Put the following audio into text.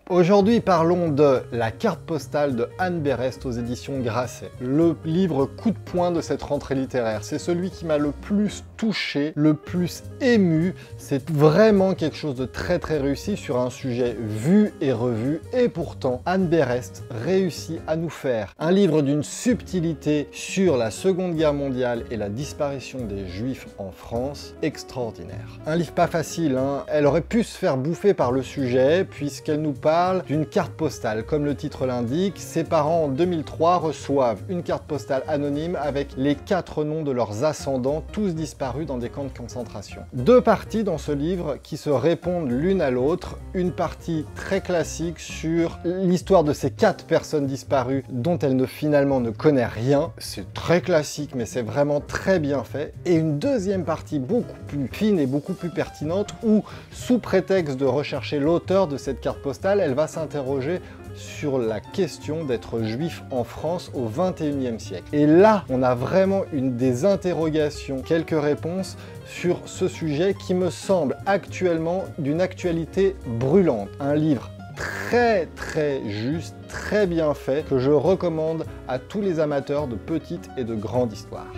Aujourd'hui, parlons de La carte postale de Anne Berest aux éditions Grasset. Le livre coup de poing de cette rentrée littéraire. C'est celui qui m'a le plus touché, le plus ému. C'est vraiment quelque chose de très réussi sur un sujet vu et revu. Et pourtant, Anne Berest réussit à nous faire un livre d'une subtilité sur la Seconde Guerre mondiale et la disparition des Juifs en France extraordinaire. Un livre pas facile, hein. Elle aurait pu se faire bouffer par le sujet puisqu'elle nous parle d'une carte postale. Comme le titre l'indique, ses parents en 2003 reçoivent une carte postale anonyme avec les 4 noms de leurs ascendants, tous disparus dans des camps de concentration. 2 parties dans ce livre qui se répondent l'une à l'autre. Une partie très classique sur l'histoire de ces 4 personnes disparues dont elle finalement ne connaît rien. C'est très classique, mais c'est vraiment très bien fait. Et une deuxième partie beaucoup plus fine et beaucoup plus pertinente où, sous prétexte de rechercher l'auteur de cette carte postale, elle va s'interroger sur la question d'être juif en France au XXIe siècle. Et là, on a vraiment une des interrogations, quelques réponses sur ce sujet qui me semble actuellement d'une actualité brûlante. Un livre très juste, très bien fait, que je recommande à tous les amateurs de petites et de grandes histoires.